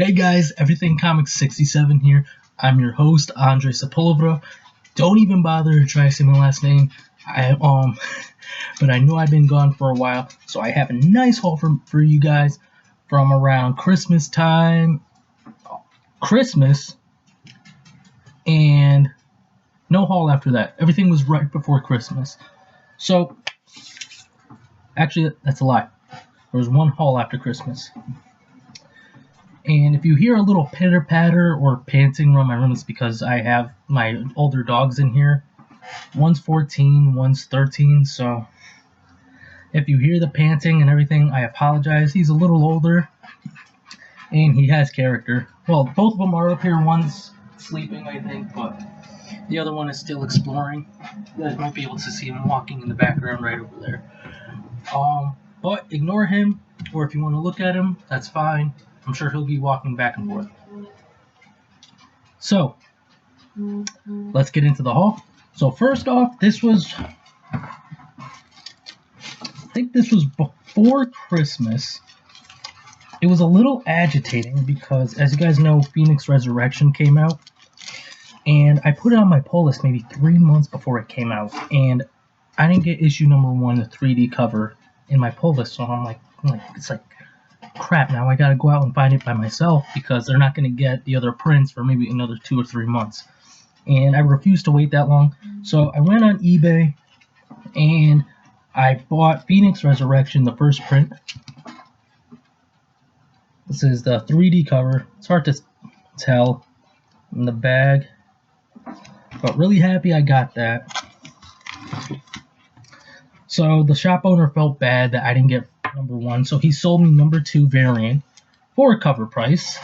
Hey guys, Everything Comics 67 here. I'm your host, Andre Sepulveda. Don't even bother to try saying my last name. But I know I've been gone for a while, so I have a nice haul for you guys from around Christmas time. Christmas, and no haul after that. Everything was right before Christmas. So, actually, that's a lie. There was one haul after Christmas. And if you hear a little pitter-patter or panting around my room, it's because I have my older dogs in here. One's 14, one's 13, so if you hear the panting and everything, I apologize. He's a little older, and he has character. Well, both of them are up here. One's sleeping, I think, but the other one is still exploring. You guys might be able to see him walking in the background right over there. But ignore him, or if you want to look at him, that's fine. I'm sure he'll be walking back and forth. So, let's get into the haul. So first off, I think this was before Christmas. It was a little agitating because, as you guys know, Phoenix Resurrection came out. And I put it on my pull list maybe 3 months before it came out. And I didn't get issue number 1, the 3D cover, in my pull list. So I'm like, crap, now I gotta go out and find it by myself because they're not gonna get the other prints for maybe another 2 or 3 months. And I refused to wait that long. So I went on eBay and I bought Phoenix Resurrection, the first print. This is the 3D cover. It's hard to tell in the bag, but really happy I got that. So the shop owner felt bad that I didn't get number 1, so he sold me number 2 variant for a cover price.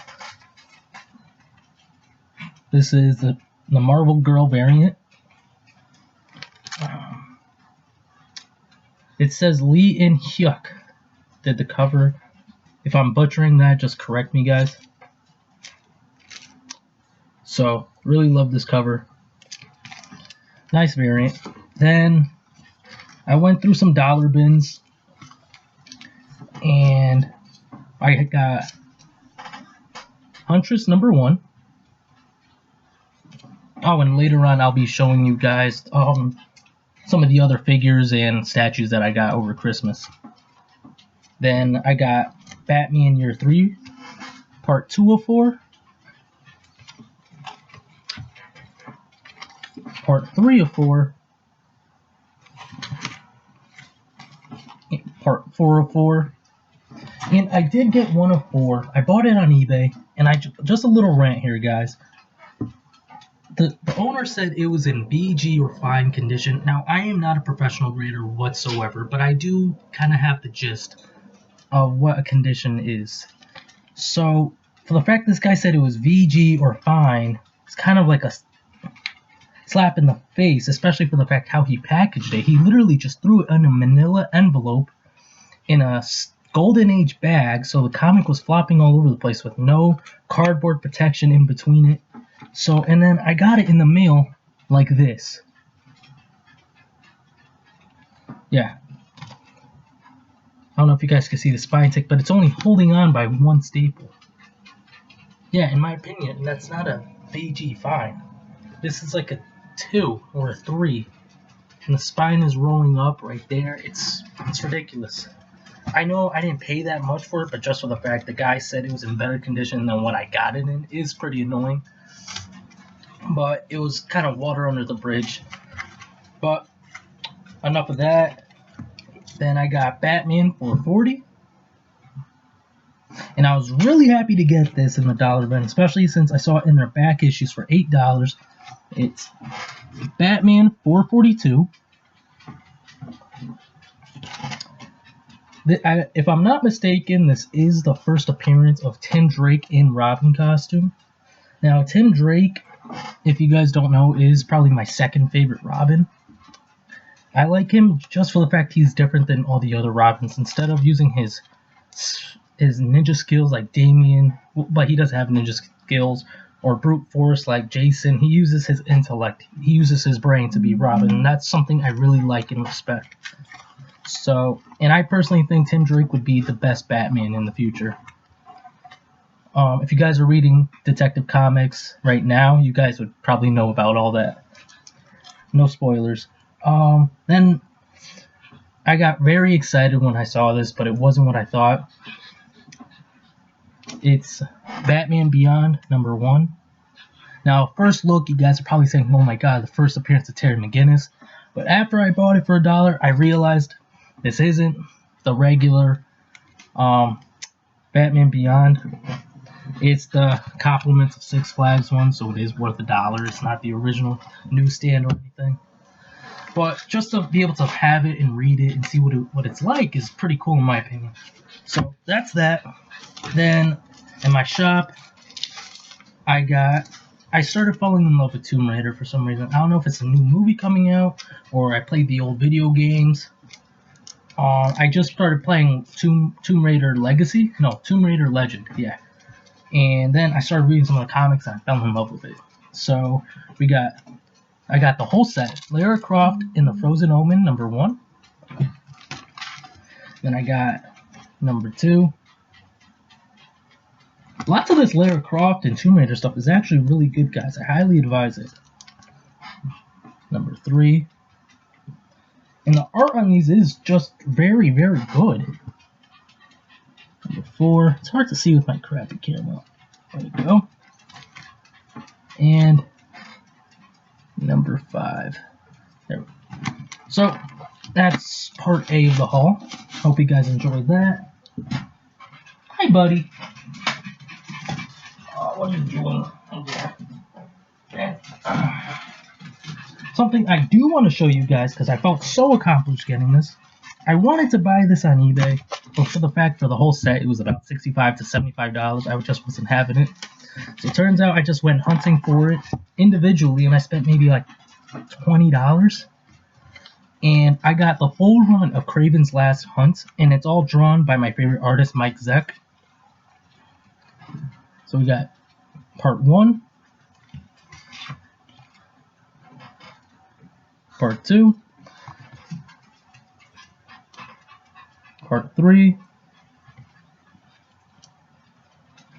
This is the Marvel Girl variant. It says Lee In Hyuk did the cover. If I'm butchering that, just correct me, guys. So, really love this cover. Nice variant. Then I went through some dollar bins, and I got Huntress number 1. Oh, and later on I'll be showing you guys some of the other figures and statues that I got over Christmas. Then I got Batman Year 3, Part 2 of 4, Part 3 of 4, Part 4 of 4, and I did get 1 of 4. I bought it on eBay, and just a little rant here, guys. The owner said it was in BG or fine condition. Now, I am not a professional grader whatsoever, but I do kind of have the gist of what a condition is. So, for the fact this guy said it was VG or fine, it's kind of like a slap in the face, especially for the fact how he packaged it. He literally just threw it in a manila envelope in a Golden Age bag, so the comic was flopping all over the place with no cardboard protection in between it. So, and then I got it in the mail like this. Yeah. I don't know if you guys can see the spine tick, but it's only holding on by 1 staple. Yeah, in my opinion, that's not a VG fine. This is like a 2 or a 3. And the spine is rolling up right there. It's ridiculous. I know I didn't pay that much for it, but just for the fact the guy said it was in better condition than what I got it in is pretty annoying. But it was kind of water under the bridge. But enough of that. Then I got Batman for $40. And I was really happy to get this in the dollar bin, especially since I saw it in their back issues for $8. It's Batman 442. If I'm not mistaken, this is the first appearance of Tim Drake in Robin costume. Now, Tim Drake, if you guys don't know, is probably my second favorite Robin. I like him just for the fact he's different than all the other Robins. Instead of using his ninja skills like Damian, but he doesn't have ninja skills, or brute force like Jason, he uses his intellect. He uses his brain to be Robin, and that's something I really like and respect. So, and I personally think Tim Drake would be the best Batman in the future. If you guys are reading Detective Comics right now, you guys would probably know about all that. No spoilers. Then I got very excited when I saw this, but it wasn't what I thought. It's Batman Beyond #1. Now, first look, you guys are probably saying, oh my god, the first appearance of Terry McGinnis. But after I bought it for $1, I realized this isn't the regular Batman Beyond. It's the compliments of Six Flags one, so it is worth $1. It's not the original newsstand or anything. But just to be able to have it and read it and see what it's like is pretty cool in my opinion. So that's that. Then in my shop, I started falling in love with Tomb Raider for some reason. I don't know if it's a new movie coming out or I played the old video games. I just started playing Tomb Raider Legacy. No, Tomb Raider Legend. Yeah. And then I started reading some of the comics and I fell in love with it. So I got the whole set. Lara Croft in the Frozen Omen #1. Then I got #2. Lots of this Lara Croft and Tomb Raider stuff is actually really good, guys. I highly advise it. #3. And the art on these is just very, very good. #4. It's hard to see with my crappy camera. There we go. And #5. There we go. So that's part A of the haul. Hope you guys enjoyed that. Hi, buddy. What are you doing? Something I do want to show you guys because I felt so accomplished getting this. I wanted to buy this on eBay, but for the whole set, it was about $65 to $75. I just wasn't having it. So it turns out I just went hunting for it individually, and I spent maybe like $20. And I got the full run of Kraven's Last Hunt, and it's all drawn by my favorite artist, Mike Zeck. So we got Part 1, Part 2, Part 3,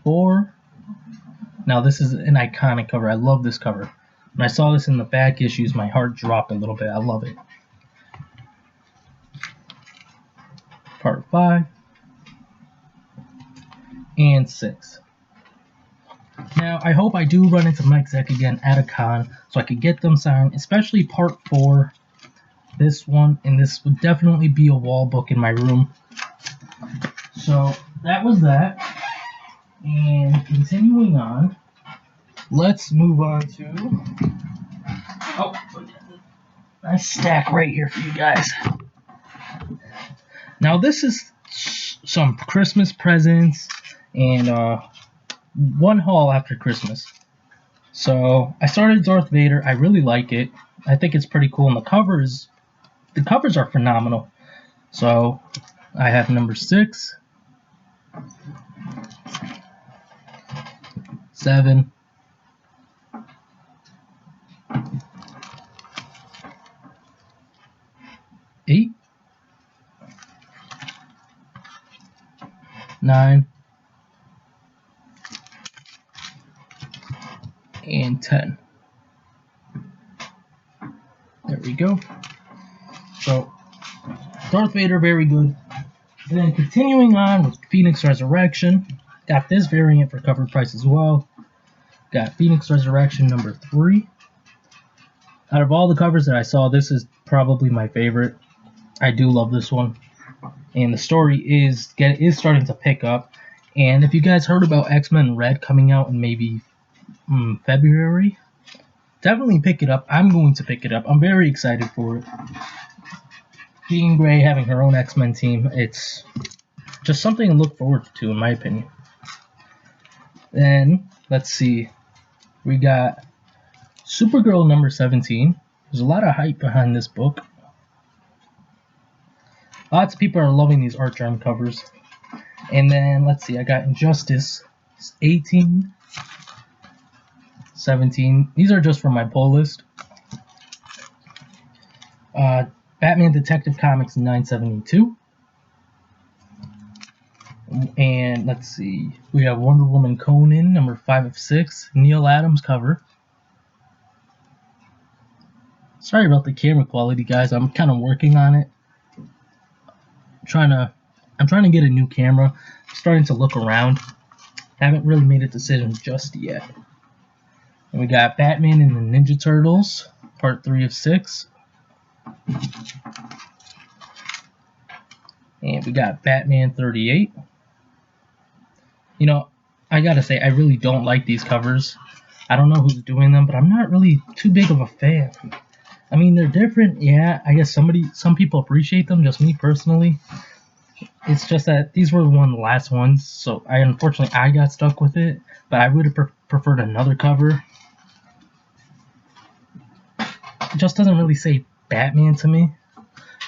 4. Now this is an iconic cover. I love this cover. When I saw this in the back issues, my heart dropped a little bit. I love it. Part 5 and 6. Now, I hope I do run into Mike Zeck again at a con so I could get them signed, especially Part 4, this one, and this would definitely be a wall book in my room. So, that was that. And continuing on, let's move on to... Oh, nice stack right here for you guys. Now, this is some Christmas presents and one haul after Christmas. So I started Darth Vader. I really like it. I think it's pretty cool, and the covers are phenomenal. So I have #6, 7, 8, 9, and 10. There we go. So, Darth Vader, very good. And then continuing on with Phoenix Resurrection. Got this variant for cover price as well. Got Phoenix Resurrection #3. Out of all the covers that I saw, this is probably my favorite. I do love this one. And the story is starting to pick up. And if you guys heard about X-Men Red coming out in maybe February, definitely pick it up. I'm going to pick it up. I'm very excited for it. Jean Grey having her own X-Men team, it's just something to look forward to, in my opinion. Then, let's see. We got Supergirl #17. There's a lot of hype behind this book. Lots of people are loving these art germ covers. And then, let's see, I got Injustice 18, 17. These are just for my pull list. Batman Detective Comics 972. And let's see, we have Wonder Woman Conan, number 5 of 6, Neil Adams cover. Sorry about the camera quality, guys. I'm kind of working on it. I'm trying to get a new camera. I'm starting to look around. Haven't really made a decision just yet. And we got Batman and the Ninja Turtles, part 3 of 6. And we got Batman 38. You know, I gotta say, I really don't like these covers. I don't know who's doing them, but I'm not really too big of a fan. I mean, they're different, yeah. I guess some people appreciate them, just me personally. It's just that these were one of the last ones, so unfortunately I got stuck with it, but I would have preferred another cover. It just doesn't really say Batman to me.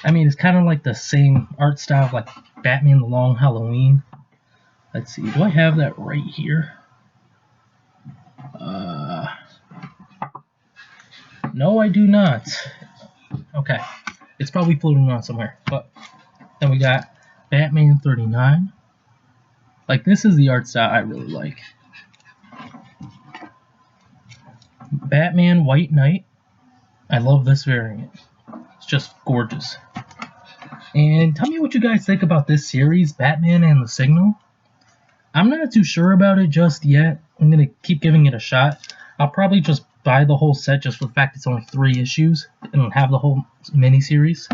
I mean, it's kind of like the same art style, like Batman the Long Halloween. Let's see, do I have that right here? No, I do not. Okay, it's probably floating around somewhere. But then we got Batman 39. Like, this is the art style I really like. Batman White Knight. I love this variant. It's just gorgeous. And tell me what you guys think about this series, Batman and the Signal. I'm not too sure about it just yet. I'm going to keep giving it a shot. I'll probably just buy the whole set just for the fact it's only 3 issues and have the whole miniseries.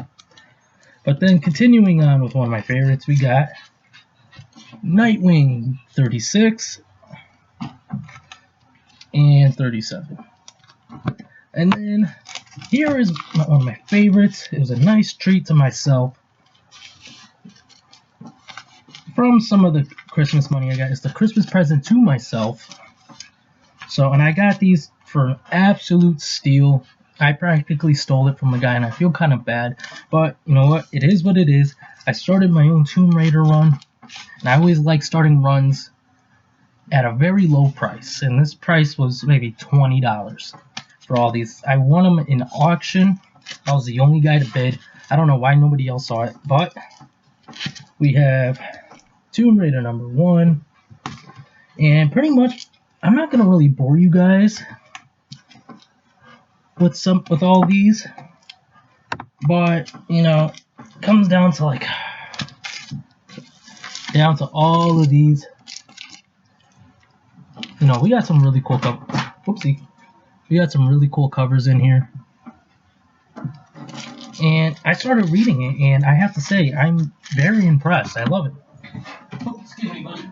But then continuing on with one of my favorites, we got Nightwing 36 and 37. And then here is one of my favorites. It was a nice treat to myself. From some of the Christmas money I got, it's the Christmas present to myself. So, and I got these for an absolute steal. I practically stole it from the guy, and I feel kind of bad. But, you know what? It is what it is. I started my own Tomb Raider run, and I always like starting runs at a very low price. And this price was maybe $20 for all these. I won them in auction. I was the only guy to bid. I don't know why nobody else saw it, but we have Tomb Raider number 1. And pretty much, I'm not going to really bore you guys with all these, but you know, it comes down to all of these. You know, we got some really cool we got some really cool covers in here, and I started reading it, and I have to say I'm very impressed. I love it. Oh, excuse me, buddy.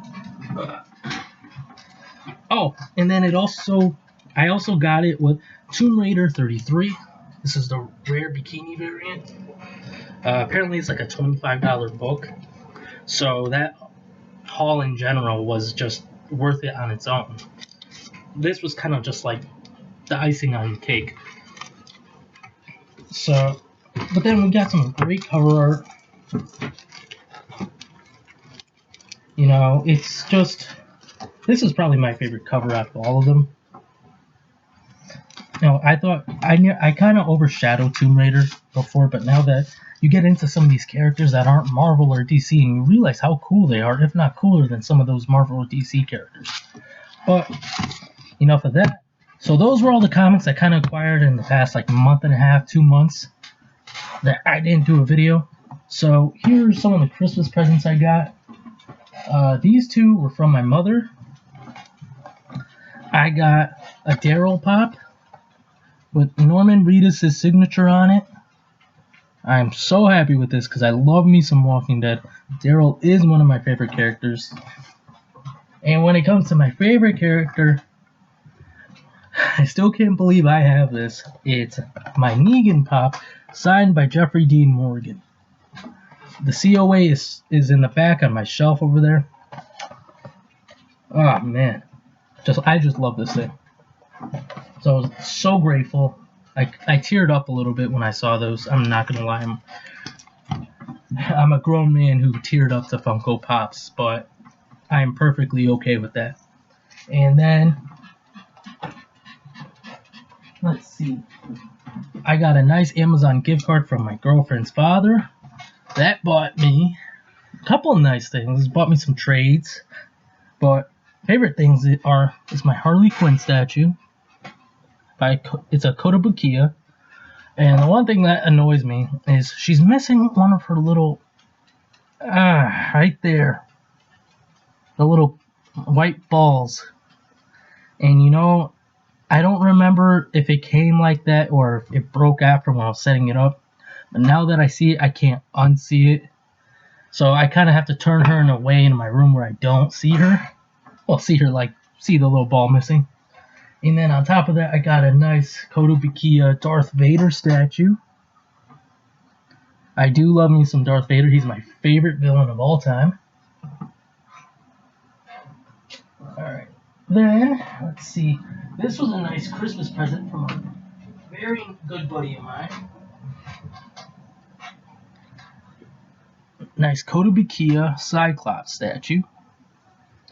Oh, and then I also got it with Tomb Raider 33. This is the rare bikini variant. Apparently it's like a $25 book. So that haul in general was just worth it on its own. This was kind of just like the icing on the cake. So, but then we got some great cover art. You know, it's just, this is probably my favorite cover out of all of them. You know, I thought I kind of overshadowed Tomb Raider before, but now that you get into some of these characters that aren't Marvel or DC, and you realize how cool they are, if not cooler than some of those Marvel or DC characters. But enough of that. So those were all the comics I kind of acquired in the past like month and a half, 2 months that I didn't do a video. So here are some of the Christmas presents I got. These 2 were from my mother. I got a Daryl Pop with Norman Reedus' signature on it. I'm so happy with this because I love me some Walking Dead. Daryl is one of my favorite characters. And when it comes to my favorite character, I still can't believe I have this. It's my Negan Pop, signed by Jeffrey Dean Morgan. The COA is in the back on my shelf over there. Oh man, I just love this thing. So I was so grateful. I teared up a little bit when I saw those. I'm not gonna lie. I'm a grown man who teared up to Funko Pops, but I'm perfectly okay with that. And then let's see. I got a nice Amazon gift card from my girlfriend's father. That bought me couple of nice things. Bought me some trades, but favorite things is my Harley Quinn statue. It's a Kotobukiya, and the one thing that annoys me is she's missing one of her little right there, the little white balls. And you know, I don't remember if it came like that or if it broke after when I was setting it up. But now that I see it, I can't unsee it. So I kind of have to turn her in a way in my room where I don't see her. Well, see the little ball missing. And then on top of that, I got a nice Kotobukiya Darth Vader statue. I do love me some Darth Vader. He's my favorite villain of all time. Alright. Then, let's see. This was a nice Christmas present from a very good buddy of mine. Nice Kotobukiya Cyclops statue.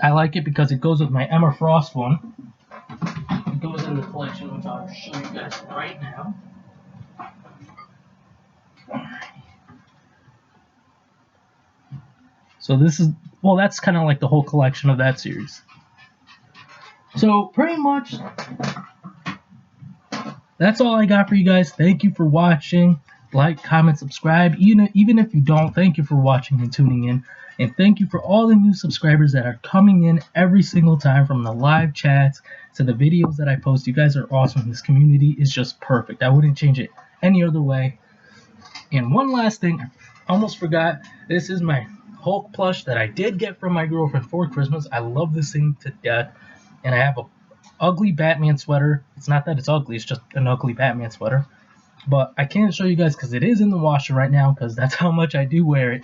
I like it because it goes with my Emma Frost one. It goes in the collection, which I'll show you guys right now. So this is, well, that's kind of like the whole collection of that series. So pretty much, that's all I got for you guys. Thank you for watching. Like, comment, subscribe. Even if you don't, thank you for watching and tuning in. And thank you for all the new subscribers that are coming in every single time, from the live chats to the videos that I post. You guys are awesome. This community is just perfect. I wouldn't change it any other way. And one last thing, I almost forgot. This is my Hulk plush that I did get from my girlfriend for Christmas. I love this thing to death. And I have a ugly Batman sweater. It's not that it's ugly, it's just an ugly Batman sweater. But I can't show you guys because it is in the washer right now, because that's how much I do wear it.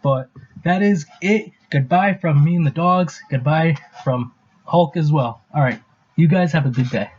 But that is it. Goodbye from me and the dogs. Goodbye from Hulk as well. Alright, you guys have a good day.